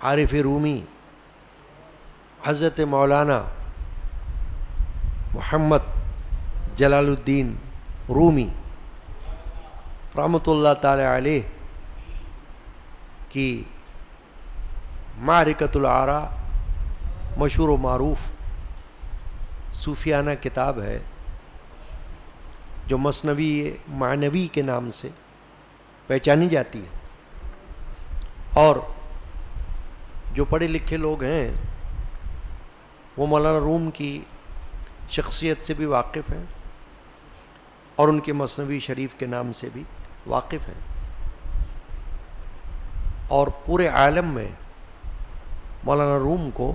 عارف رومی حضرت مولانا محمد جلال الدین رومی رحمۃ اللہ تعالی علیہ کی معرکۃ الآراء مشہور و معروف صوفیانہ کتاب ہے جو مثنوی معنوی کے نام سے پہچانی جاتی ہے، اور جو پڑھے لکھے لوگ ہیں وہ مولانا روم کی شخصیت سے بھی واقف ہیں اور ان کے مثنوی شریف کے نام سے بھی واقف ہیں، اور پورے عالم میں مولانا روم کو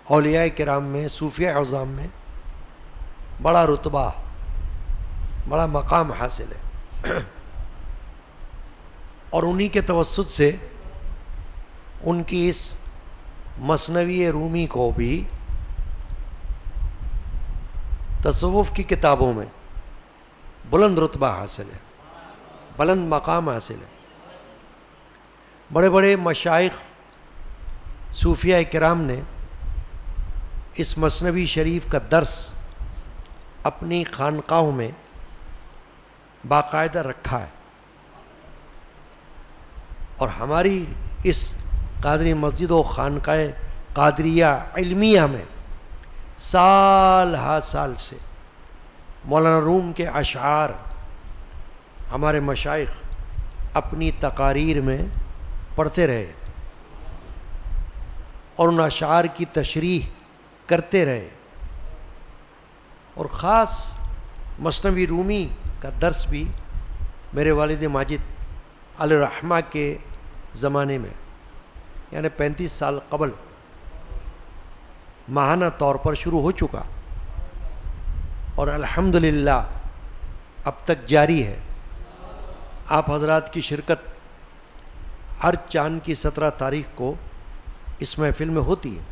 اولیاء کرام میں، صوفیاء اعظام میں بڑا رتبہ، بڑا مقام حاصل ہے، اور انہی کے توسط سے ان کی اس مثنوی رومی کو بھی تصوف کی کتابوں میں بلند رتبہ حاصل ہے، بلند مقام حاصل ہے۔ بڑے بڑے مشائخ صوفیاء کرام نے اس مثنوی شریف کا درس اپنی خانقاہوں میں باقاعدہ رکھا ہے، اور ہماری اس قادری مسجد و خانقاہ قادریہ علمیہ میں سال ہا سال سے مولانا روم کے اشعار ہمارے مشائخ اپنی تقاریر میں پڑھتے رہے اور ان اشعار کی تشریح کرتے رہے، اور خاص مثنوی رومی کا درس بھی میرے والد ماجد علیہ الرحمہ کے زمانے میں، یعنی 35 سال قبل ماہانہ طور پر شروع ہو چکا، اور الحمدللہ اب تک جاری ہے۔ آپ حضرات کی شرکت ہر چاند کی 17 تاریخ کو اس محفل میں ہوتی ہے۔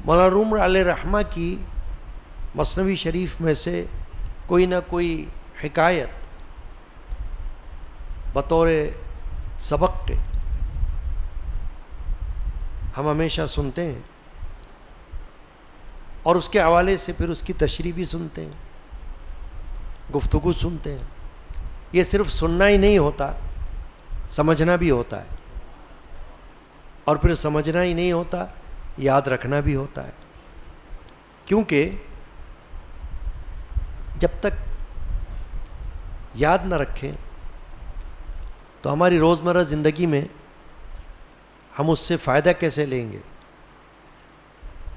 مولانا روم علیہ الرحمہ کی مثنوی شریف میں سے کوئی نہ کوئی حکایت بطور سبق کے ہم ہمیشہ سنتے ہیں، اور اس کے حوالے سے پھر اس کی تشریح بھی سنتے ہیں، گفتگو سنتے ہیں۔ یہ صرف سننا ہی نہیں ہوتا، سمجھنا بھی ہوتا ہے، اور پھر سمجھنا ہی نہیں ہوتا، یاد رکھنا بھی ہوتا ہے، کیونکہ جب تک یاد نہ رکھیں تو ہماری روزمرہ زندگی میں ہم اس سے فائدہ کیسے لیں گے؟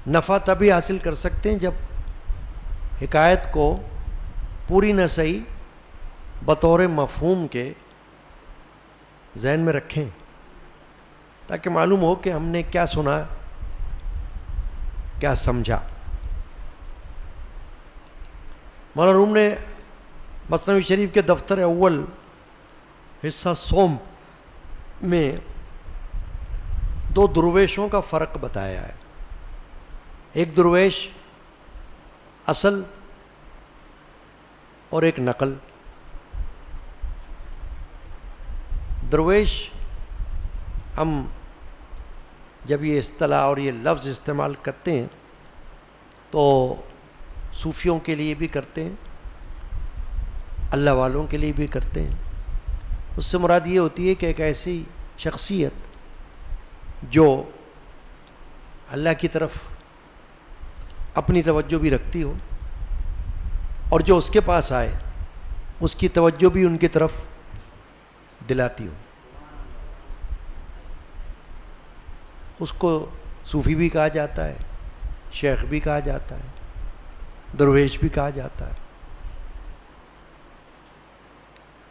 نفع تبھی حاصل کر سکتے ہیں جب حکایت کو پوری نہ صحیح بطور مفہوم کے ذہن میں رکھیں، تاکہ معلوم ہو کہ ہم نے کیا سنا، کیا سمجھا۔ مولانا روم نے مثنوی شریف کے دفتر اول حصہ سوم میں 2 درویشوں کا فرق بتایا ہے۔ ایک درویش اصل اور ایک نقل۔ درویش ہم جب یہ اصطلاح اور یہ لفظ استعمال کرتے ہیں تو صوفیوں کے لیے بھی کرتے ہیں، اللہ والوں کے لیے بھی کرتے ہیں۔ اس سے مراد یہ ہوتی ہے کہ ایک ایسی شخصیت جو اللہ کی طرف اپنی توجہ بھی رکھتی ہو، اور جو اس کے پاس آئے اس کی توجہ بھی ان کی طرف دلاتی ہو۔ اس کو صوفی بھی کہا جاتا ہے، شیخ بھی کہا جاتا ہے، درویش بھی کہا جاتا ہے،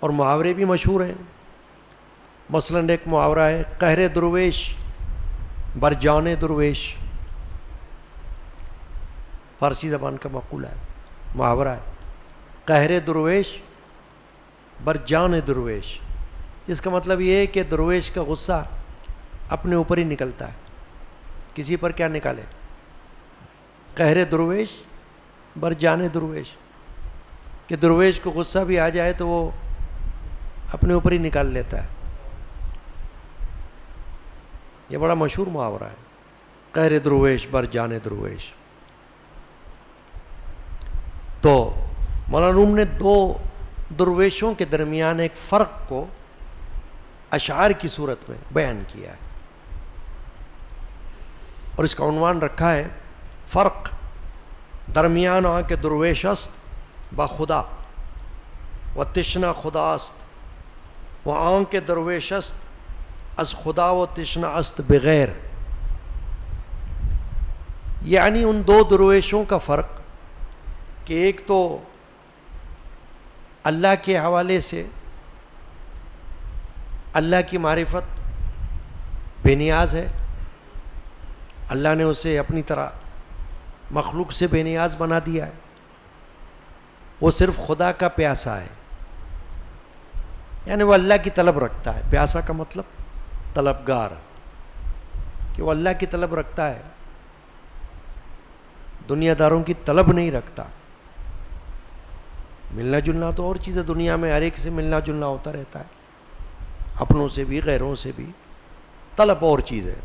اور محاورے بھی مشہور ہیں۔ مثلاً ایک محاورہ ہے، قہر درویش بر جان درویش، فارسی زبان کا مقولہ ہے، محاورہ ہے، قہر درویش بر جان درویش، جس کا مطلب یہ ہے کہ درویش کا غصہ اپنے اوپر ہی نکلتا ہے، کسی پر کیا نکالے؟ قہر درویش بر جان درویش، کہ درویش کو غصہ بھی آ جائے تو وہ اپنے اوپر ہی نکال لیتا ہے، یہ بڑا مشہور محاورہ ہے، قہر درویش بر جان درویش. تو مولانا روم نے دو درویشوں کے درمیان ایک فرق کو اشعار کی صورت میں بیان کیا ہے، اور اس کا عنوان رکھا ہے فرق درمیان آن کے درویش است با خدا و تشنا خدا است و آن کے درویش است از خدا و تشنا است بغیر. یعنی ان دو درویشوں کا فرق کہ ایک تو اللہ کے حوالے سے اللہ کی معرفت بے نیاز ہے، اللہ نے اسے اپنی طرح مخلوق سے بے نیاز بنا دیا ہے، وہ صرف خدا کا پیاسا ہے، یعنی وہ اللہ کی طلب رکھتا ہے. پیاسا کا مطلب طلبگار، کہ وہ اللہ کی طلب رکھتا ہے، دنیا داروں کی طلب نہیں رکھتا. ملنا جلنا تو اور چیز ہے، دنیا میں ہر ایک سے ملنا جلنا ہوتا رہتا ہے، اپنوں سے بھی غیروں سے بھی. طلب اور چیز ہے،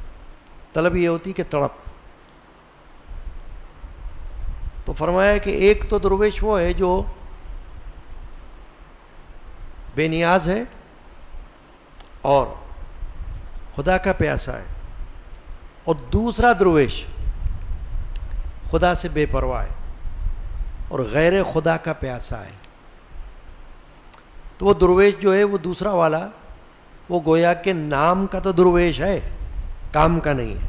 طلب یہ ہوتی کہ تڑپ. تو فرمایا کہ ایک تو درویش وہ ہے جو بے نیاز ہے اور خدا کا پیاسا ہے، اور دوسرا درویش خدا سے بے پرواہ ہے اور غیر خدا کا پیاسا ہے. تو وہ درویش جو ہے وہ دوسرا والا، وہ گویا کہ نام کا تو درویش ہے، کام کا نہیں ہے.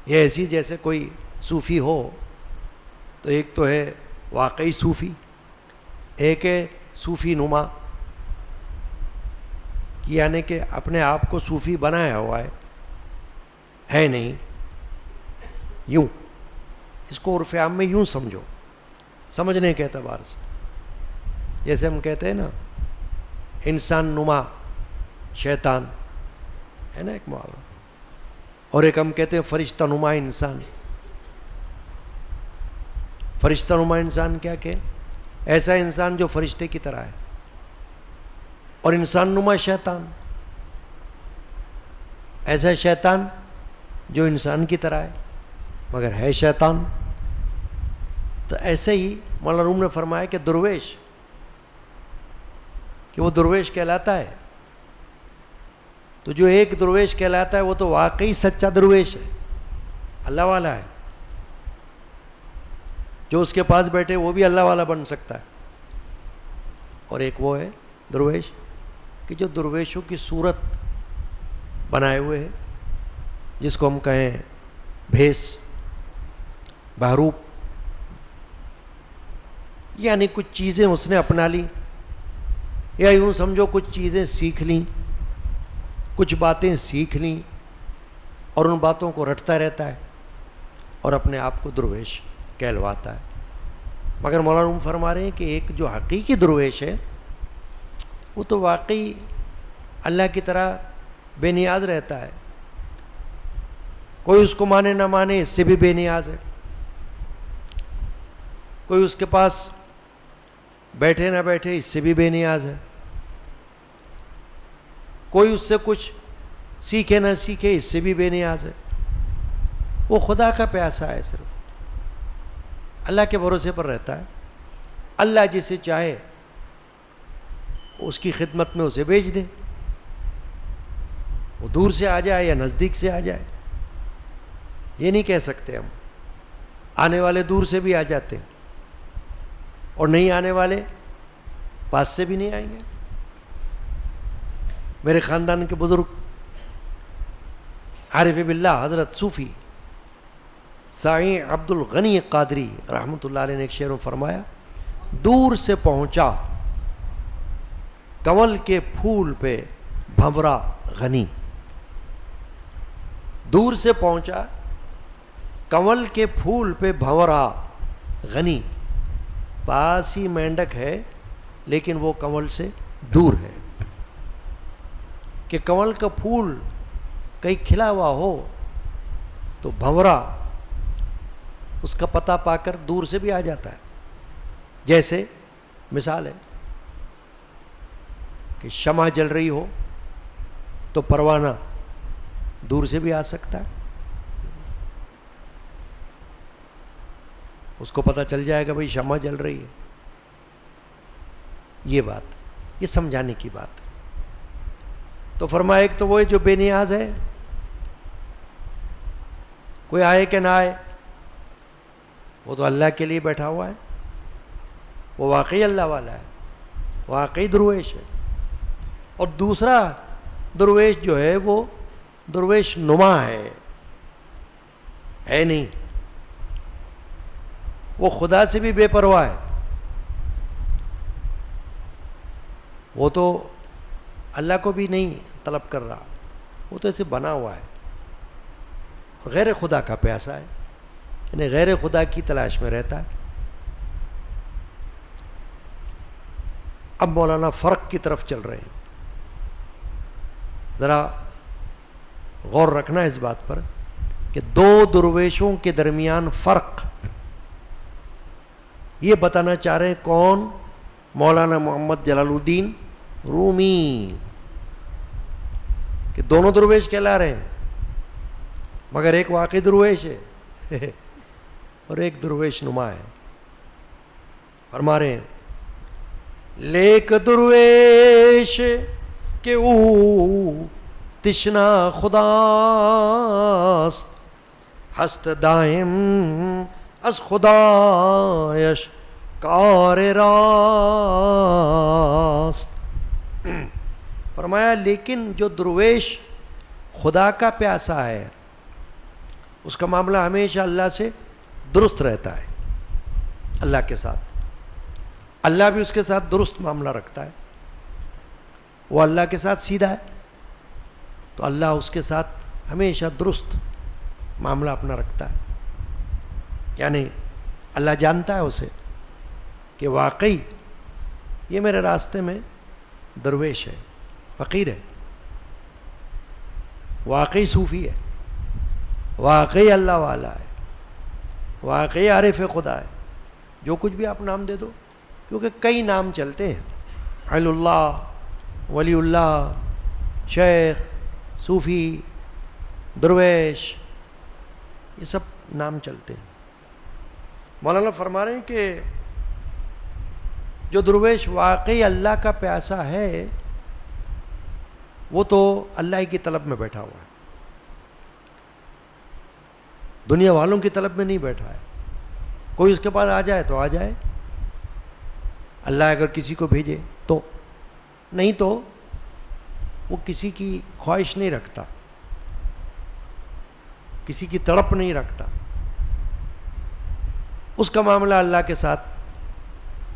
یہ ایسی جیسے کوئی صوفی ہو تو ایک تو ہے واقعی صوفی، ایک ہے صوفی نما، یعنی کہ اپنے آپ کو صوفی بنایا ہوا ہے نہیں. یوں اس کو عرف عام میں یوں سمجھو، سمجھنے کے اعتبار سے. جیسے ہم کہتے ہیں نا انسان نما شیطان، ہے نا ایک محاورہ، اور ایک ہم کہتے ہیں فرشتہ نما انسان. فرشتہ نما انسان کیا کہ ایسا انسان جو فرشتے کی طرح ہے، اور انسان نما شیطان ایسا شیطان جو انسان کی طرح ہے مگر ہے شیطان. تو ایسے ہی مولانا روم نے فرمایا کہ درویش، کہ وہ درویش کہلاتا ہے. تو جو ایک درویش کہلاتا ہے وہ تو واقعی سچا درویش ہے، اللہ والا ہے. جو اس کے پاس بیٹھے وہ بھی اللہ والا بن سکتا ہے. اور ایک وہ ہے درویش کہ جو درویشوں کی صورت بنائے ہوئے ہے، جس کو ہم کہیں بھیس بہروپ، یعنی کچھ چیزیں اس نے اپنا لی، یا یوں سمجھو کچھ چیزیں سیکھ لیں، کچھ باتیں سیکھ لیں اور ان باتوں کو رٹتا رہتا ہے اور اپنے آپ کو درویش کہلواتا ہے. مگر مولانا فرما رہے ہیں کہ ایک جو حقیقی درویش ہے وہ تو واقعی اللہ کی طرح بے نیاز رہتا ہے. کوئی اس کو مانے نہ مانے اس سے بھی بے نیاز ہے، کوئی اس کے پاس بیٹھے نہ بیٹھے اس سے بھی بے نیاز ہے، کوئی اس سے کچھ سیکھے نہ سیکھے اس سے بھی بے نیاز ہے. وہ خدا کا پیاسا ہے، صرف اللہ کے بھروسے پر رہتا ہے. اللہ جسے چاہے اس کی خدمت میں اسے بھیج دے، وہ دور سے آ جائے یا نزدیک سے آ جائے. یہ نہیں کہہ سکتے ہم، آنے والے دور سے بھی آ جاتے ہیں اور نہیں آنے والے پاس سے بھی نہیں آئیں گے. میرے خاندان کے بزرگ عارف باللہ حضرت صوفی سائیں عبد الغنی قادری رحمۃ اللہ علیہ نے ایک شعر میں فرمایا، دور سے پہنچا کنول کے پھول پہ بھنورا غنی. دور سے پہنچا کنول کے پھول پہ بھنورا غنی. پاس ہی مینڈک ہے لیکن وہ کنول سے دور ہے. کہ کنول کا پھول کہیں کھلا ہوا ہو تو بھنورا اس کا پتہ پا کر دور سے بھی آ جاتا ہے. جیسے مثال ہے کہ شمع جل رہی ہو تو پروانہ دور سے بھی آ سکتا ہے، اس کو پتہ چل جائے گا بھئی شمع جل رہی ہے. یہ بات، یہ سمجھانے کی بات. تو فرمایا ایک تو وہ جو بے نیاز ہے، کوئی آئے کہ نہ آئے وہ تو اللہ کے لیے بیٹھا ہوا ہے، وہ واقعی اللہ والا ہے، واقعی درویش ہے. اور دوسرا درویش جو ہے وہ درویش نما ہے نہیں، وہ خدا سے بھی بے پرواہ ہے. وہ تو اللہ کو بھی نہیں طلب کر رہا، وہ تو ایسے بنا ہوا ہے، غیر خدا کا پیاسا ہے، یعنی غیر خدا کی تلاش میں رہتا ہے. اب مولانا فرق کی طرف چل رہے ہیں. ذرا غور رکھنا اس بات پر کہ دو درویشوں کے درمیان فرق یہ بتانا چاہ رہے ہیں. کون؟ مولانا محمد جلال الدین رومی، کہ دونوں درویش کہلا رہے ہیں، مگر ایک واقعی درویش ہے اور ایک درویش نما ہے. فرما رہے ہیں لیک درویش کہ او تشنا خداست، ہست دائم از خدایش کار راست. فرمایا لیکن جو درویش خدا کا پیاسا ہے اس کا معاملہ ہمیشہ اللہ سے درست رہتا ہے، اللہ کے ساتھ. اللہ بھی اس کے ساتھ درست معاملہ رکھتا ہے، وہ اللہ کے ساتھ سیدھا ہے تو اللہ اس کے ساتھ ہمیشہ درست معاملہ اپنا رکھتا ہے. یعنی اللہ جانتا ہے اسے کہ واقعی یہ میرے راستے میں درویش ہے، فقیر ہے، واقعی صوفی ہے، واقعی اللہ والا ہے، واقعی عارف خدا ہے. جو کچھ بھی آپ نام دے دو، کیونکہ کئی نام چلتے ہیں، علی اللہ، ولی اللہ، شیخ، صوفی، درویش، یہ سب نام چلتے ہیں. مولانا فرما رہے ہیں کہ جو درویش واقعی اللہ کا پیاسا ہے وہ تو اللہ کی طلب میں بیٹھا ہوا ہے، دنیا والوں کی طلب میں نہیں بیٹھا ہے. کوئی اس کے پاس آ جائے تو آ جائے، اللہ اگر کسی کو بھیجے تو، نہیں تو وہ کسی کی خواہش نہیں رکھتا، کسی کی تڑپ نہیں رکھتا. اس کا معاملہ اللہ کے ساتھ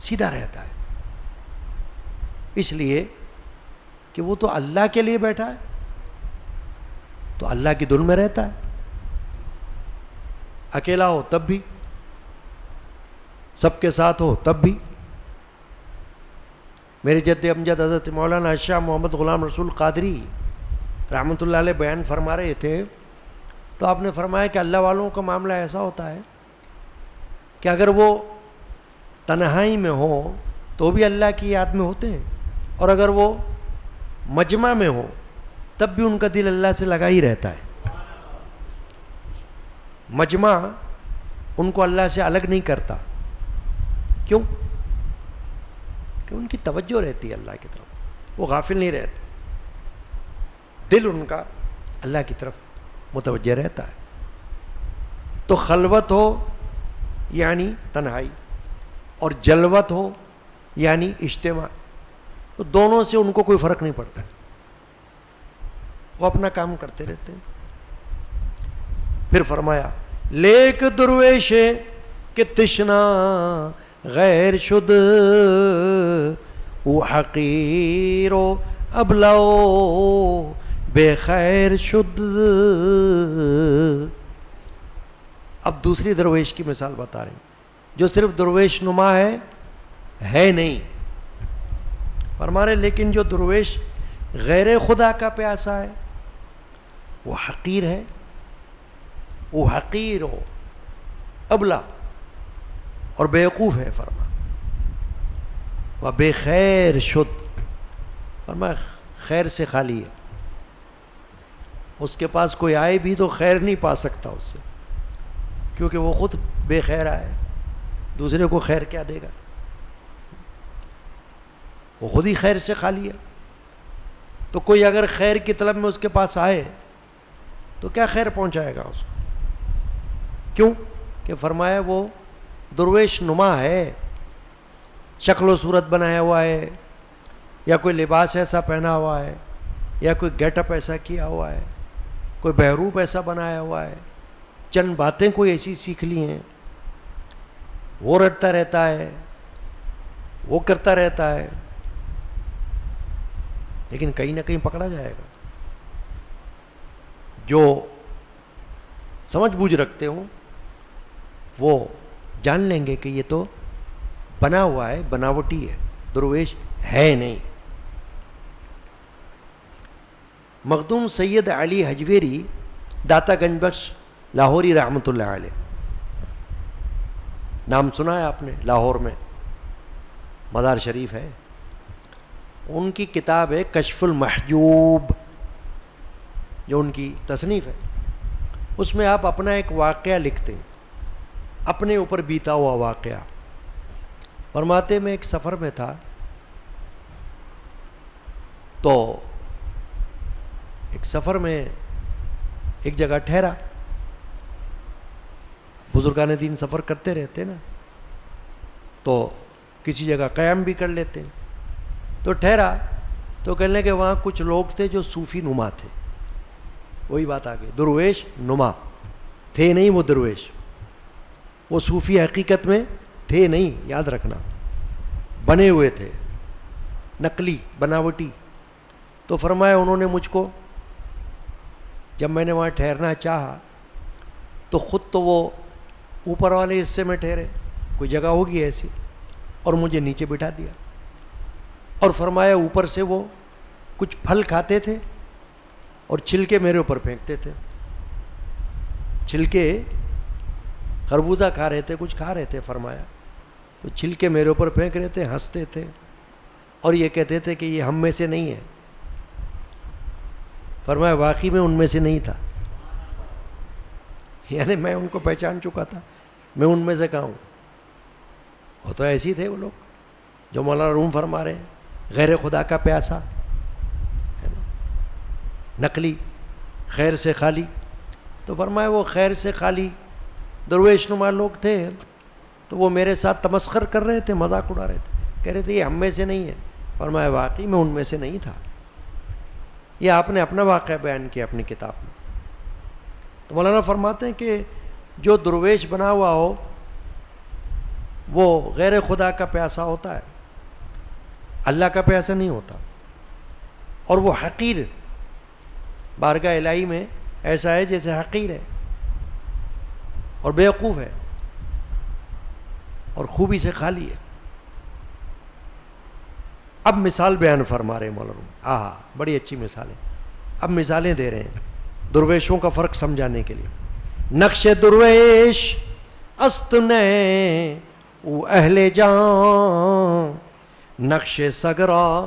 سیدھا رہتا ہے، اس لیے کہ وہ تو اللہ کے لیے بیٹھا ہے تو اللہ کی دھن میں رہتا ہے. اکیلا ہو تب بھی، سب کے ساتھ ہو تب بھی. میرے جد امجد حضرت مولانا شاہ محمد غلام رسول قادری رحمۃ اللہ علیہ بیان فرما رہے تھے تو آپ نے فرمایا کہ اللہ والوں کا معاملہ ایسا ہوتا ہے کہ اگر وہ تنہائی میں ہوں تو بھی اللہ کی یاد میں ہوتے ہیں، اور اگر وہ مجمع میں ہوں تب بھی ان کا دل اللہ سے لگا ہی رہتا ہے. مجمع ان کو اللہ سے الگ نہیں کرتا. کیوں؟ کہ ان کی توجہ رہتی ہے اللہ کی طرف، وہ غافل نہیں رہتے، دل ان کا اللہ کی طرف متوجہ رہتا ہے. تو خلوت ہو یعنی تنہائی، اور جلوت ہو یعنی اجتماع، تو دونوں سے ان کو کوئی فرق نہیں پڑتا، وہ اپنا کام کرتے رہتے ہیں. پھر فرمایا لیک درویش کہ تشنا غیر شد او حقیر و ابلو بے خیر شد. اب دوسری درویش کی مثال بتا رہے ہیں جو صرف درویش نما ہے نہیں. فرما رہے لیکن جو درویش غیر خدا کا پیاسا ہے وہ حقیر ہے، وہ حقیر ہو، ابلا اور بیوقوف ہے. فرما وہ بے خیر شد، فرما خیر سے خالی ہے. اس کے پاس کوئی آئے بھی تو خیر نہیں پا سکتا اس سے، کیونکہ وہ خود بے خیر آئے، دوسرے کو خیر کیا دے گا؟ وہ خود ہی خیر سے خالی ہے۔ تو کوئی اگر خیر کی طلب میں اس کے پاس آئے تو کیا خیر پہنچائے گا اس کو؟ کیوں کہ فرمایا وہ درویش نما ہے، شکل و صورت بنایا ہوا ہے، یا کوئی لباس ایسا پہنا ہوا ہے، یا کوئی گیٹ اپ ایسا کیا ہوا ہے، کوئی بہروپ ایسا بنایا ہوا ہے، چند باتیں کوئی ایسی سیکھ لی ہیں، وہ رٹتا رہتا ہے، وہ کرتا رہتا ہے، لیکن کہیں نہ کہیں پکڑا جائے گا۔ جو سمجھ بوجھ رکھتے ہوں وہ جان لیں گے کہ یہ تو بنا ہوا ہے، بناوٹی ہے، درویش ہے نہیں۔ مخدوم سید علی حجویری داتا گنج بخش لاہوری رحمۃ اللہ علیہ، نام سنا ہے آپ نے؟ لاہور میں مزار شریف ہے، ان کی کتاب ہے کشف المحجوب، جو ان کی تصنیف ہے۔ اس میں آپ اپنا ایک واقعہ لکھتے ہیں، اپنے اوپر بیتا ہوا واقعہ۔ فرماتے میں ایک سفر میں تھا تو ایک سفر میں ایک جگہ ٹھہرا، بزرگان دین سفر کرتے رہتے نا، تو کسی جگہ قیام بھی کر لیتے ہیں۔ تو ٹھہرا تو کہنے کہ وہاں کچھ لوگ تھے جو صوفی نما تھے، وہی بات آ گئی، درویش نما تھے نہیں وہ درویش، وہ صوفی حقیقت میں تھے نہیں، یاد رکھنا، بنے ہوئے تھے، نقلی، بناوٹی۔ تو فرمایا انہوں نے مجھ کو، جب میں نے وہاں ٹھہرنا چاہا تو خود تو وہ اوپر والے حصے میں ٹھہرے، کوئی جگہ ہوگی ایسی، اور مجھے نیچے بٹھا دیا، اور فرمایا اوپر سے وہ کچھ پھل کھاتے تھے اور چھلکے میرے اوپر پھینکتے تھے، چھلکے خربوزہ کھا رہے تھے، کچھ کھا رہے تھے، فرمایا تو چھلکے میرے اوپر پھینک رہے تھے، ہنستے تھے اور یہ کہتے تھے کہ یہ ہم میں سے نہیں ہے۔ فرمایا واقعی میں ان میں سے نہیں تھا، یعنی میں ان کو پہچان چکا تھا، میں ان میں سے کہاں ہوں؟ وہ تو ایسے ہی تھے وہ لوگ جو مولانا روم فرما رہے ہیں، غیر خدا کا پیاسا، نقلی، خیر سے خالی۔ تو فرمایا وہ خیر سے خالی درویش نما لوگ تھے، تو وہ میرے ساتھ تمسخر کر رہے تھے، مذاق اڑا رہے تھے، کہہ رہے تھے یہ ہم میں سے نہیں ہے۔ فرمایا واقعی میں ان میں سے نہیں تھا۔ یہ آپ نے اپنا واقعہ بیان کیا اپنی کتاب میں۔ تو مولانا فرماتے ہیں کہ جو درویش بنا ہوا ہو وہ غیر خدا کا پیاسا ہوتا ہے، اللہ کا پیاسا نہیں ہوتا، اور وہ حقیر بارگاہ الہی میں ایسا ہے جیسے حقیر ہے اور بیوقوف ہے اور خوبی سے خالی ہے۔ اب مثال بیان فرما رہے ہیں مولانا، بڑی اچھی مثال ہے، اب مثالیں دے رہے ہیں درویشوں کا فرق سمجھانے کے لیے۔ نقش درویش است نے او اہل جان، نقش سگرا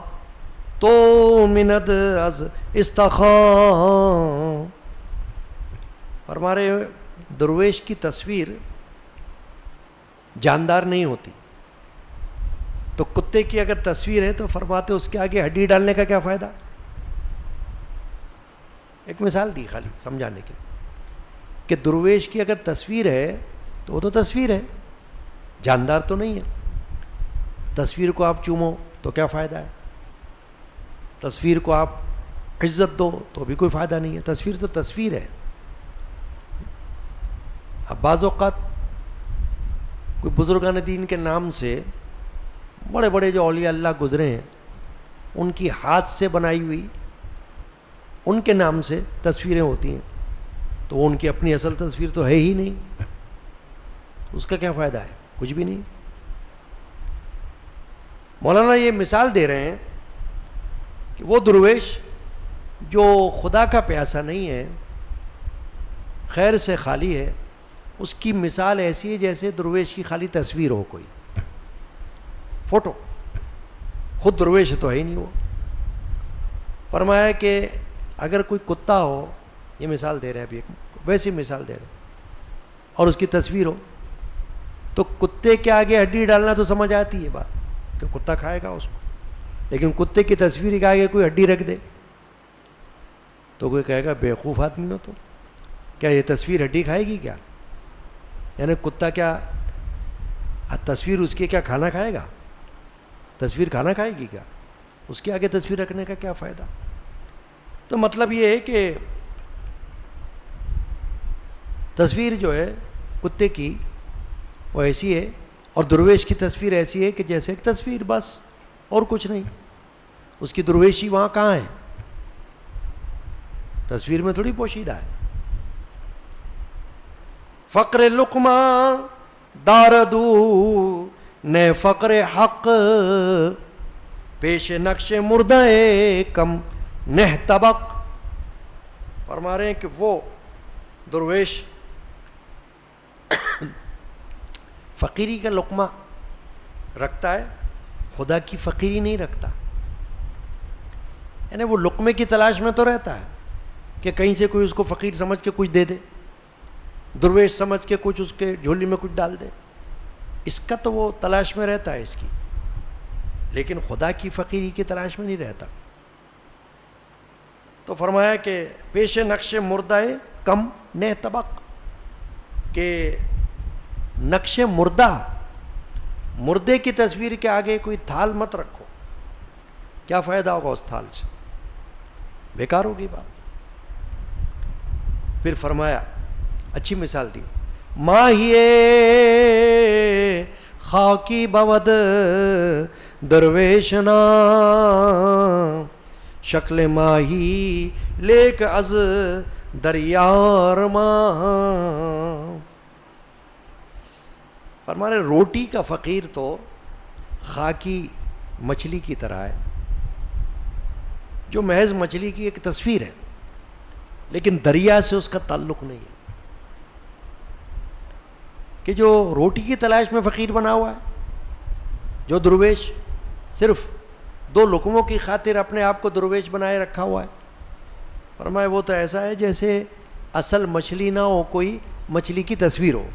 تو مند از استخان۔ فرما رہے ہیں درویش کی تصویر جاندار نہیں ہوتی، تو کتے کی اگر تصویر ہے تو فرماتے اس کے آگے ہڈی ڈالنے کا کیا فائدہ؟ ایک مثال دی خالی سمجھانے کے لیے کہ درویش کی اگر تصویر ہے تو وہ تو تصویر ہے، جاندار تو نہیں ہے۔ تصویر کو آپ چومو تو کیا فائدہ ہے؟ تصویر کو آپ عزت دو تو بھی کوئی فائدہ نہیں ہے، تصویر تو تصویر ہے۔ اب بعض اوقات کوئی بزرگان دین کے نام سے بڑے بڑے جو اولیاء اللہ گزرے ہیں ان کی ہاتھ سے بنائی ہوئی ان کے نام سے تصویریں ہوتی ہیں، تو ان کی اپنی اصل تصویر تو ہے ہی نہیں، اس کا کیا فائدہ ہے؟ کچھ بھی نہیں۔ مولانا یہ مثال دے رہے ہیں کہ وہ درویش جو خدا کا پیاسا نہیں ہے، خیر سے خالی ہے، اس کی مثال ایسی ہے جیسے درویش کی خالی تصویر ہو، کوئی فوٹو، خود درویش تو ہے ہی نہیں وہ۔ فرمایا کہ اگر کوئی کتا ہو یہ مثال دے رہے ہیں ابھی، ایک ویسی مثال دے رہے ہیں، اور اس کی تصویر ہو، تو کتے کے آگے ہڈی ڈالنا تو سمجھ آتی ہے بات کہ کتا کھائے گا اس کو، لیکن کتے کی تصویر کے آگے کوئی ہڈی رکھ دے تو کوئی کہے گا بیوقوف آدمی ہو تو، کیا یہ تصویر ہڈی کھائے گی کیا؟ یعنی کتا کیا تصویر اس کی کیا کھانا کھائے گا؟ تصویر کھانا کھائے گی کیا؟ اس کے آگے تصویر رکھنے کا کیا فائدہ؟ تو مطلب یہ ہے کہ تصویر جو ہے کتے کی وہ ایسی ہے، اور درویش کی تصویر ایسی ہے کہ جیسے ایک تصویر بس، اور کچھ نہیں، اس کی درویشی وہاں کہاں ہے؟ تصویر میں تھوڑی پوشیدہ ہے۔ فقر لقمہ داردو نے فقر حق، پیش نقش مردہ کم نہ طبق۔ فرما رہے ہیں کہ وہ درویش فقیری کا لقمہ رکھتا ہے، خدا کی فقیری نہیں رکھتا، یعنی وہ لقمے کی تلاش میں تو رہتا ہے کہ کہیں سے کوئی اس کو فقیر سمجھ کے کچھ دے دے، درویش سمجھ کے کچھ اس کے جھولی میں کچھ ڈال دے، اس کا تو وہ تلاش میں رہتا ہے اس کی، لیکن خدا کی فقیری کی تلاش میں نہیں رہتا۔ تو فرمایا کہ پیش نقش مردہ کم نہ طبق، کہ نقش مردہ، مردے کی تصویر کے آگے کوئی تھال مت رکھو، کیا فائدہ ہوگا اس تھال سے؟ بیکار ہوگی بات۔ پھر فرمایا، اچھی مثال دی، ماہیے خاکی بود درویشنا، شکل ماہی لیک از دریار ماں۔ فرما رہے روٹی کا فقیر تو خاکی مچھلی کی طرح ہے، جو محض مچھلی کی ایک تصویر ہے، لیکن دریا سے اس کا تعلق نہیں ہے، کہ جو روٹی کی تلاش میں فقیر بنا ہوا ہے، جو درویش صرف دو لقموں کی خاطر اپنے آپ کو درویش بنائے رکھا ہوا ہے، فرمائے وہ تو ایسا ہے جیسے اصل مچھلی نہ ہو، کوئی مچھلی کی تصویر ہو۔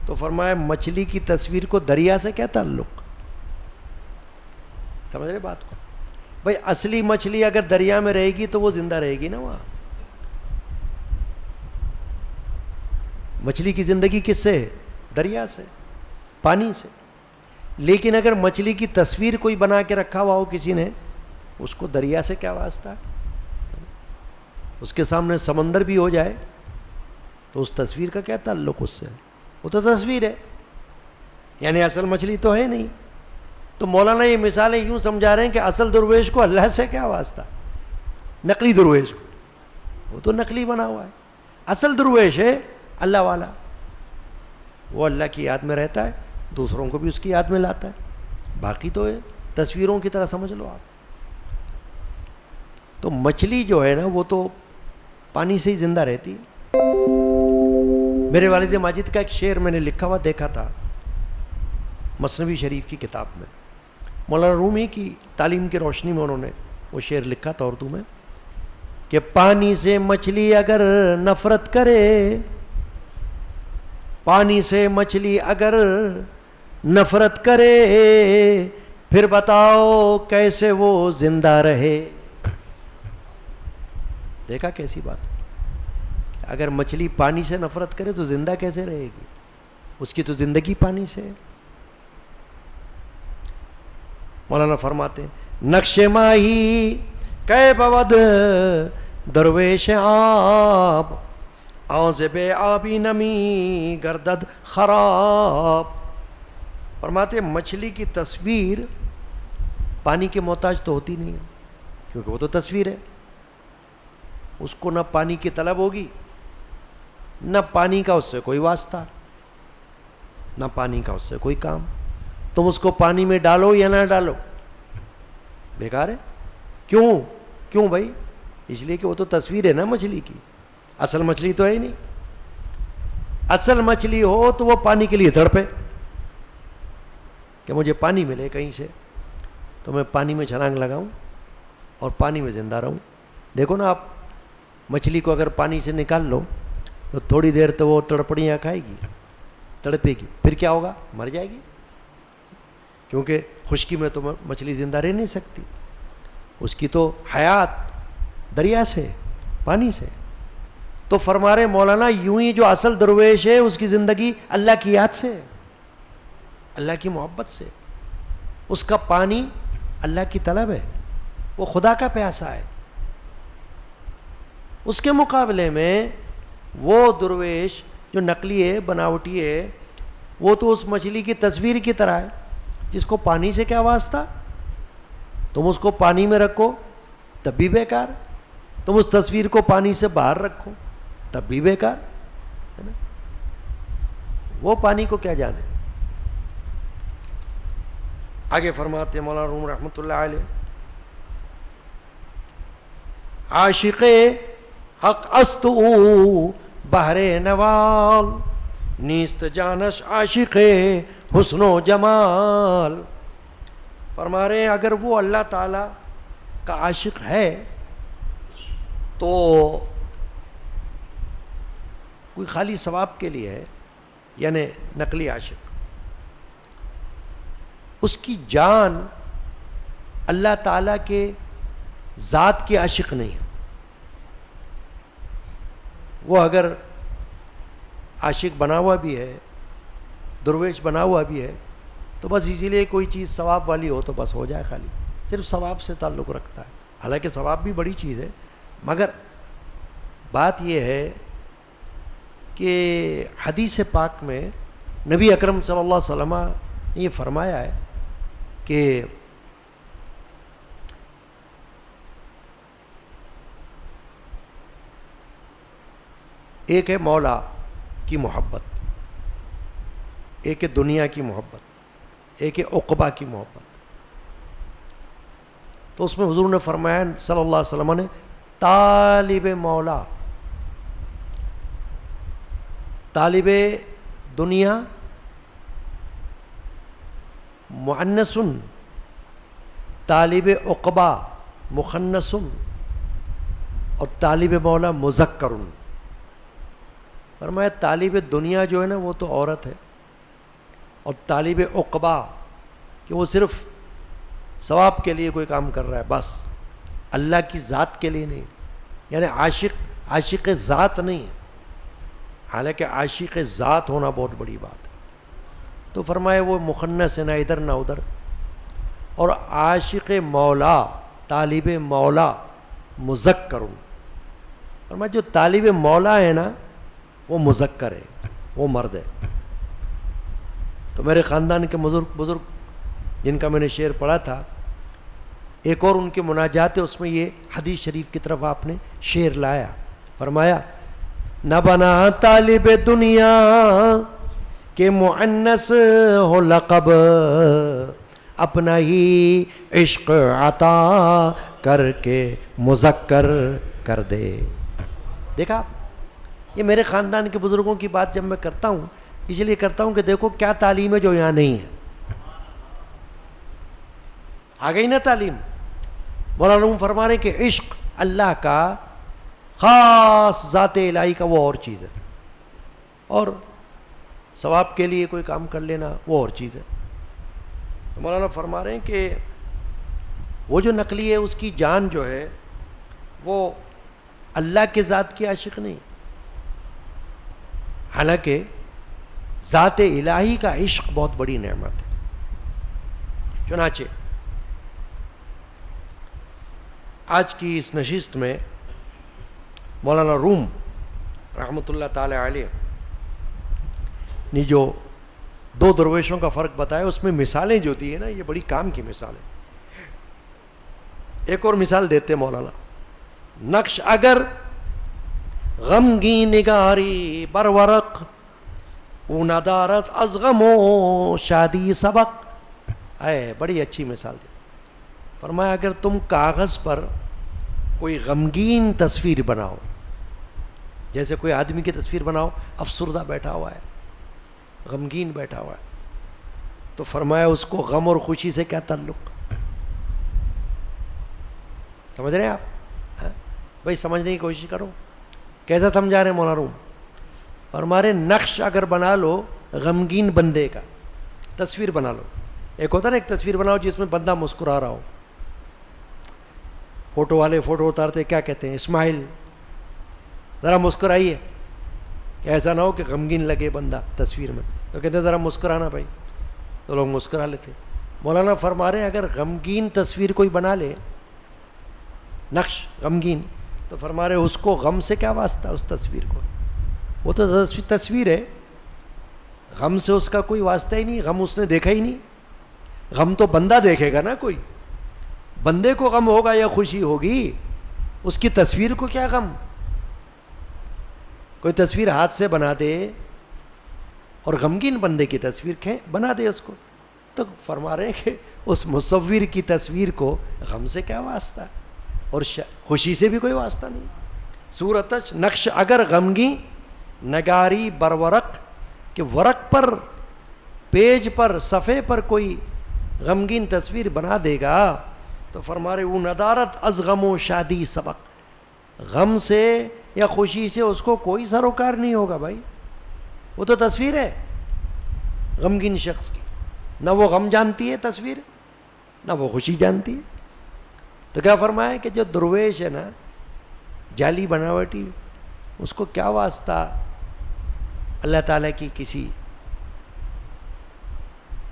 تو فرمایا مچھلی کی تصویر کو دریا سے کیا تعلق؟ سمجھ رہے بات کو؟ بھائی اصلی مچھلی اگر دریا میں رہے گی تو وہ زندہ رہے گی نا وہاں۔ مچھلی کی زندگی کس سے ہے؟ دریا سے، پانی سے۔ لیکن اگر مچھلی کی تصویر کوئی بنا کے رکھا ہوا ہو کسی نے، اس کو دریا سے کیا واسطہ ہے؟ اس کے سامنے سمندر بھی ہو جائے تو اس تصویر کا کیا تعلق اس سے؟ وہ تو تصویر ہے، یعنی اصل مچھلی تو ہے نہیں۔ تو مولانا یہ مثالیں یوں سمجھا رہے ہیں کہ اصل درویش کو اللہ سے کیا واسطہ، نقلی درویش کو، وہ تو نقلی بنا ہوا ہے۔ اصل درویش ہے اللہ والا، وہ اللہ کی یاد میں رہتا ہے، دوسروں کو بھی اس کی یاد میں لاتا ہے، باقی تو ہے تصویروں کی طرح سمجھ لو آپ۔ تو مچھلی جو ہے نا وہ تو پانی سے ہی زندہ رہتی ہے۔ میرے والد ماجد کا ایک شعر میں نے لکھا ہوا دیکھا تھا مثنوی شریف کی کتاب میں، مولانا رومی کی تعلیم کی روشنی میں انہوں نے وہ شعر لکھا تھا اردو میں، کہ پانی سے مچھلی اگر نفرت کرے، پانی سے مچھلی اگر نفرت کرے، پھر بتاؤ کیسے وہ زندہ رہے۔ دیکھا کیسی بات، اگر مچھلی پانی سے نفرت کرے تو زندہ کیسے رہے گی؟ اس کی تو زندگی پانی سے ہے۔ مولانا فرماتے ہیں، نقش ماہی کہ بود درویش آب، آذب آبی نمی گردد خراب۔ فرماتے ہیں مچھلی کی تصویر پانی کے محتاج تو ہوتی نہیں ہے، کیونکہ وہ تو تصویر ہے، اس کو نہ پانی کی طلب ہوگی، نہ پانی کا اس سے کوئی واسطہ، نہ پانی کا اس سے کوئی کام۔ تم اس کو پانی میں ڈالو یا نہ ڈالو بیکار ہے۔ کیوں بھائی؟ اس لیے کہ وہ تو تصویر ہے نا مچھلی کی، اصل مچھلی تو ہے ہی نہیں۔ اصل مچھلی ہو تو وہ پانی کے لیے تڑپے کہ مجھے پانی ملے کہیں سے، تو میں پانی میں چھلانگ لگاؤں اور پانی میں زندہ رہوں۔ دیکھو نا آپ مچھلی کو اگر پانی سے نکال لو تو تھوڑی دیر تو وہ تڑپڑیاں کھائے گی، تڑپے گی، پھر کیا ہوگا؟ مر جائے گی، کیونکہ خشکی میں تو مچھلی زندہ رہ نہیں سکتی، اس کی تو حیات دریا سے، پانی سے۔ تو فرما رہے مولانا یوں ہی جو اصل درویش ہے اس کی زندگی اللہ کی یاد سے، اللہ کی محبت سے، اس کا پانی اللہ کی طلب ہے، وہ خدا کا پیاسا ہے۔ اس کے مقابلے میں وہ درویش جو نقلی ہے، بناوٹی ہے، وہ تو اس مچھلی کی تصویر کی طرح ہے جس کو پانی سے کیا واسطہ؟ تم اس کو پانی میں رکھو تب بھی بیکار، تم اس تصویر کو پانی سے باہر رکھو تب بھی بیکار ہے نا؟ وہ پانی کو کیا جانے۔ آگے فرماتے ہیں مولانا روم رحمۃ اللہ علیہ، عاشق حق است او بحر نوال، نیست جانش عاشق حسن و جمال۔ فرما رہے ہیں اگر وہ اللہ تعالیٰ کا عاشق ہے تو کوئی خالی ثواب کے لیے ہے، یعنی نقلی عاشق، اس کی جان اللہ تعالیٰ کے ذات کی عاشق نہیں ہے۔ وہ اگر عاشق بنا ہوا بھی ہے، درویش بنا ہوا بھی ہے، تو بس اسی لیے کوئی چیز ثواب والی ہو تو بس ہو جائے، خالی صرف ثواب سے تعلق رکھتا ہے۔ حالانکہ ثواب بھی بڑی چیز ہے، مگر بات یہ ہے کہ حدیث پاک میں نبی اکرم صلی اللہ علیہ وسلم نے یہ فرمایا ہے کہ ایک ہے مولا کی محبت، ایک ہے دنیا کی محبت، ایک ہے عقبہ کی محبت۔ تو اس میں حضور نے فرمایا صلی اللہ علیہ وسلم نے، طالب مولا، طالب دنیا مؤنث، طالب عقبہ مخنث، اور طالب مولا مذکر۔ فرمایا طالب دنیا جو ہے نا وہ تو عورت ہے، اور طالب عقبہ کہ وہ صرف ثواب کے لیے کوئی کام کر رہا ہے، بس اللہ کی ذات کے لیے نہیں، یعنی عاشق ذات نہیں ہے، حالانکہ عاشق ذات ہونا بہت بڑی بات ہے۔ تو فرمایا وہ مخنث ہے، نہ ادھر نہ ادھر۔ اور عاشق مولا، طالب مولا مذکر، فرمایا جو طالب مولا ہے نا وہ مذکر ہے، وہ مرد ہے۔ تو میرے خاندان کے بزرگ جن کا میں نے شعر پڑھا تھا، ایک اور ان کے مناجات ہے، اس میں یہ حدیث شریف کی طرف آپ نے شعر لایا، فرمایا نہ بنا طالب دنیا کہ مؤنث ہو لقب، اپنا ہی عشق عطا کر کے مذکر کر دے۔ دیکھا، یہ میرے خاندان کے بزرگوں کی بات جب میں کرتا ہوں اس لیے کرتا ہوں کہ دیکھو کیا تعلیم ہے جو یہاں نہیں ہے، آ گئی نا تعلیم۔ مولانا فرما رہے کہ عشق اللہ کا خاص ذات الہی کا وہ اور چیز ہے، اور ثواب کے لیے کوئی کام کر لینا وہ اور چیز ہے۔ تو مولانا فرما رہے ہیں کہ وہ جو نقلی ہے اس کی جان جو ہے وہ اللہ کے ذات کی عاشق نہیں، حالانکہ ذات الہی کا عشق بہت بڑی نعمت ہے۔ چنانچہ آج کی اس نشست میں مولانا روم رحمۃ اللہ تعالی علیہ نے جو دو درویشوں کا فرق بتایا، اس میں مثالیں جو دی ہیں نا، یہ بڑی کام کی مثالیں۔ ایک اور مثال دیتے مولانا، نقش اگر غمگین نگاری بر ورق، او ندارت از غم و شادی سبق۔ بڑی اچھی مثال دی، فرمایا اگر تم کاغذ پر کوئی غمگین تصویر بناؤ، جیسے کوئی آدمی کی تصویر بناؤ افسردہ بیٹھا ہوا ہے، غمگین بیٹھا ہوا ہے، تو فرمایا اس کو غم اور خوشی سے کیا تعلق؟ سمجھ رہے ہیں آپ؟ بھائی سمجھنے کی کوشش کرو. کیسا سمجھا رہے ہیں مولانا روم؟ اور ہمارے نقش اگر بنا لو غمگین بندے کا، تصویر بنا لو. ایک ہوتا نا ایک تصویر بناؤ جس میں بندہ مسکرا رہا ہو. فوٹو والے فوٹو اتارتے کیا کہتے ہیں؟ اسمائل، ذرا مسکرائیے. ایسا نہ ہو کہ غمگین لگے بندہ تصویر میں، تو کہتے ہیں ذرا مسکرانا بھائی، تو لوگ مسکرا لیتے. مولانا فرما رہے ہیں اگر غمگین تصویر کوئی بنا لے، نقش غمگین، تو فرما رہے اس کو غم سے کیا واسطہ؟ اس تصویر کو، وہ تو تصویر ہے، غم سے اس کا کوئی واسطہ ہی نہیں. غم اس نے دیکھا ہی نہیں. غم تو بندہ دیکھے گا نا. کوئی بندے کو غم ہوگا یا خوشی ہوگی، اس کی تصویر کو کیا غم؟ کوئی تصویر ہاتھ سے بنا دے اور غمگین بندے کی تصویر بنا دے اس کو، تو فرما رہے ہیں کہ اس مصور کی تصویر کو غم سے کیا واسطہ اور خوشی سے بھی کوئی واسطہ نہیں. صورتش نقش اگر غمگین نگاری بر ورق، کہ ورق پر، پیج پر، صفحے پر کوئی غمگین تصویر بنا دے گا، تو فرما رہے وہ ندارت از غم و شادی سبق، غم سے یا خوشی سے اس کو کوئی سروکار نہیں ہوگا بھائی. وہ تو تصویر ہے غمگین شخص کی، نہ وہ غم جانتی ہے تصویر، نہ وہ خوشی جانتی ہے. تو کیا فرمایا کہ جو درویش ہے نا، جعلی بناوٹی، اس کو کیا واسطہ اللہ تعالیٰ کی کسی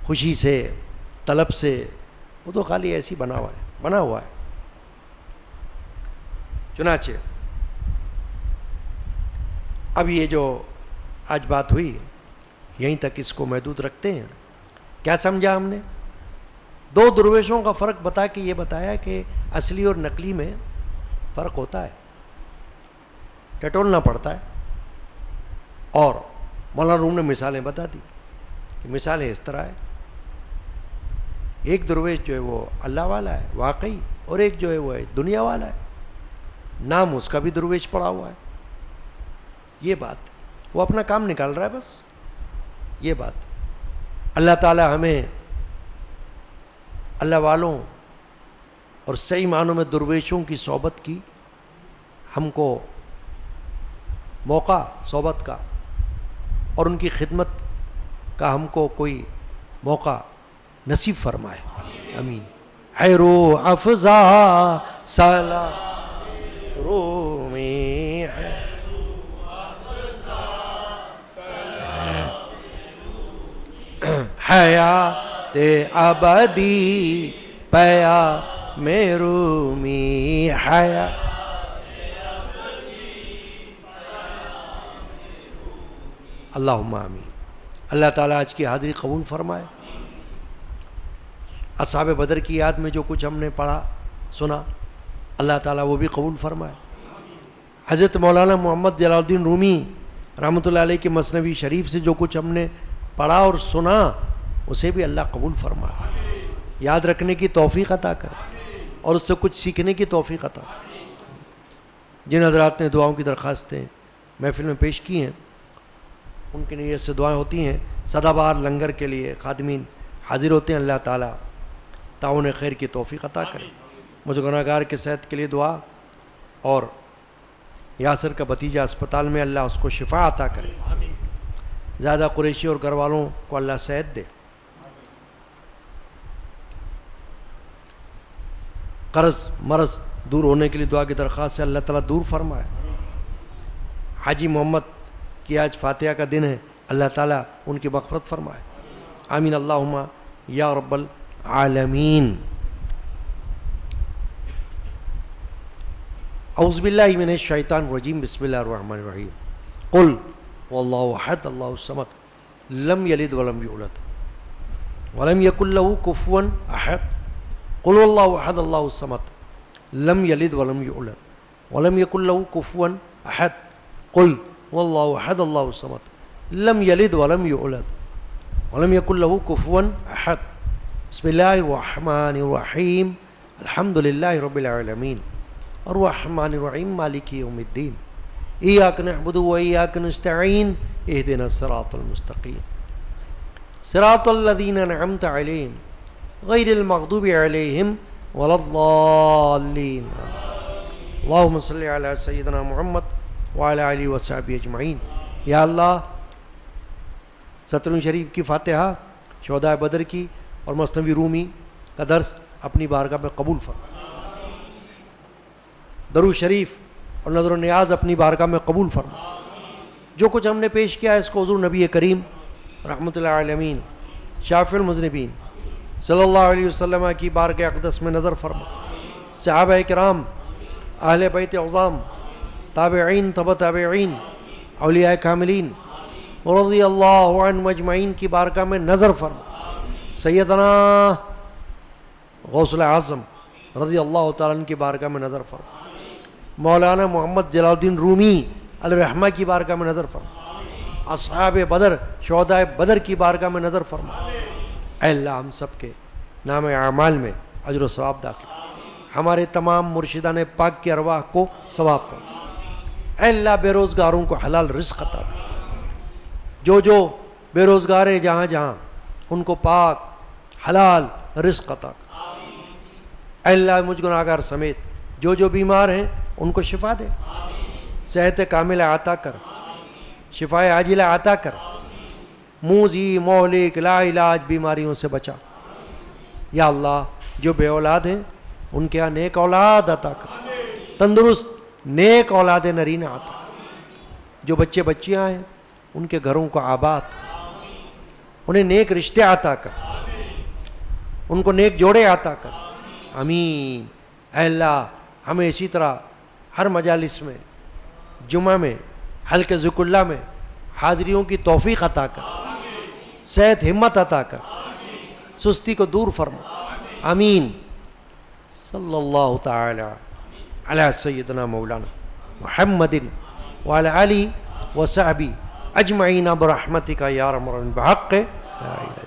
خوشی سے، طلب سے؟ وہ تو خالی ایسی بنا ہوا ہے. چنانچہ اب یہ جو آج بات ہوئی یہیں تک اس کو محدود رکھتے ہیں. کیا سمجھا ہم نے؟ دو درویشوں کا فرق بتا کے یہ بتایا کہ اصلی اور نقلی میں فرق ہوتا ہے، ٹٹولنا پڑتا ہے. اور مولانا روم نے مثالیں بتا دی کہ مثالیں اس طرح ہے. ایک درویش جو ہے وہ اللہ والا ہے واقعی، اور ایک جو ہے وہ دنیا والا ہے، نام اس کا بھی درویش پڑا ہوا ہے. یہ بات وہ اپنا کام نکال رہا ہے بس. یہ بات اللہ تعالیٰ ہمیں اللہ والوں اور صحیح معنوں میں درویشوں کی صحبت کی، ہم کو موقع صحبت کا اور ان کی خدمت کا ہم کو کوئی موقع نصیب فرمائے. آمین. اے روح افزا سلا رومی، حیات ابدی پیا میں رومی، حیا. اللہم آمین. اللہ تعالیٰ آج کی حاضری قبول فرمائے. اصحاب بدر کی یاد میں جو کچھ ہم نے پڑھا سنا، اللہ تعالیٰ وہ بھی قبول فرمائے. حضرت مولانا محمد جلال الدین رومی رحمۃ اللہ علیہ کے مثنوی شریف سے جو کچھ ہم نے پڑھا اور سنا، اسے بھی اللہ قبول فرمائے، یاد رکھنے کی توفیق عطا کرے اور اس سے کچھ سیکھنے کی توفیق عطا کرے. جن حضرات نے دعاؤں کی درخواستیں محفل میں پیش کی ہیں، ان کی نیت سے دعائیں ہوتی ہیں. سدا بہار لنگر کے لیے خادمین حاضر ہوتے ہیں. اللہ تعالیٰ تعاون خیر کی توفیق عطا کرے. مجھے گناہ گار کے صحت کے لیے دعا، اور یاسر کا بھتیجا اسپتال میں اللہ اس کو شفا عطا کرے. زیادہ قریشی اور گھر والوں کو اللہ صحت دے. قرض مرض دور ہونے کے لیے دعا کی درخواست سے اللہ تعالیٰ دور فرمائے. حاجی محمد کی آج فاتحہ کا دن ہے، اللہ تعالیٰ ان کی مغفرت فرمائے. آمین اللہم یا رب العالمین. اعوذ باللہ من الشیطان الرجیم. بسم اللہ الرحمن الرحیم. قل واللہ احد اللہ الصمد لم یلد ولم یولد ولم یکن لہ کفوا احد. قل واللہ احد اللہ الصمد لم یلد ولم یولد ولم یکن لہ کفوا احد. قل واللہ احد اللہ الصمد لم یلد ولم یولد ولم یکن لہ کفوا احد. بسم اللہ الرحمن الرحیم. الحمد للہ رب العالمین الرحمن الرحیم مالک یوم الدین. ایاک نعبد و ایاک نستعین اہدنا الصراط المستقیم صراط الذین انعمت علیہم غیر المغضوب علیہم ولا الضالین. اللہم صلی علی سیدنا محمد وعلی آلہ وصحبہ اجمعین. یا اللہ ستروں شریف کی فاتحہ، شہدائے بدر کی اور مثنوی رومی کا درس اپنی بارگاہ میں قبول فرما. درود شریف اور نظر و نیاز اپنی بارگاہ میں قبول فرما. جو کچھ ہم نے پیش کیا ہے اس کو حضور نبی کریم رحمۃ اللہ علیہ شافع المذنبین صلی اللہ علیہ وسلم کی بارگاہ اقدس میں نظر فرما. صحابہ کرام، اہل بیت عظام، تابعین، تبع تابعین، اولیاء کاملین رضی اللہ عنہم اجمعین کی بارگاہ میں نظر فرما. سیدنا غوث الاعظم رضی اللہ تعالیٰ عنہ کی بارگاہ میں نظر فرما. مولانا محمد جلال الدین رومی الرحمہ کی بارگاہ میں نظر فرما. اصحاب بدر، شہدائے بدر کی بارگاہ میں نظر فرما. اے اللہ ہم سب کے نام اعمال میں اجر و ثواب داخل، ہمارے تمام مرشدان پاک کی ارواح کو ثواب پر. اے اللہ بے روزگاروں کو حلال رزق عطا کر. جو بے روزگار ہیں جہاں جہاں ان کو پاک حلال رزق عطا کر. اے اللہ مجھ گناہگار سمیت جو بیمار ہیں ان کو شفا دے، صحت کاملہ عطا کر، شفائے عاجلہ عطا کر، موذی مہلک لا علاج بیماریوں سے بچا. یا اللہ جو بے اولاد ہیں ان کے یہاں نیک اولاد عطا کر، تندرست نیک اولاد نرینہ عطا کر. جو بچے بچیاں ہیں ان کے گھروں کو آباد کر، انہیں نیک رشتے عطا کر، ان کو نیک جوڑے عطا کر. آمین. اے اللہ ہمیں اسی طرح ہر مجالس میں، جمعہ میں، حلقہ ذکر اللہ میں حاضریوں کی توفیق عطا کر، صحت ہمت عطا کر، سستی کو دور فرما. آمین. صلی اللہ تعالی علی سیدنا مولانا محمد وعلی آلہ وصحبہ اجمعین برحمتک یا ارحم الراحمین بحق لا الہ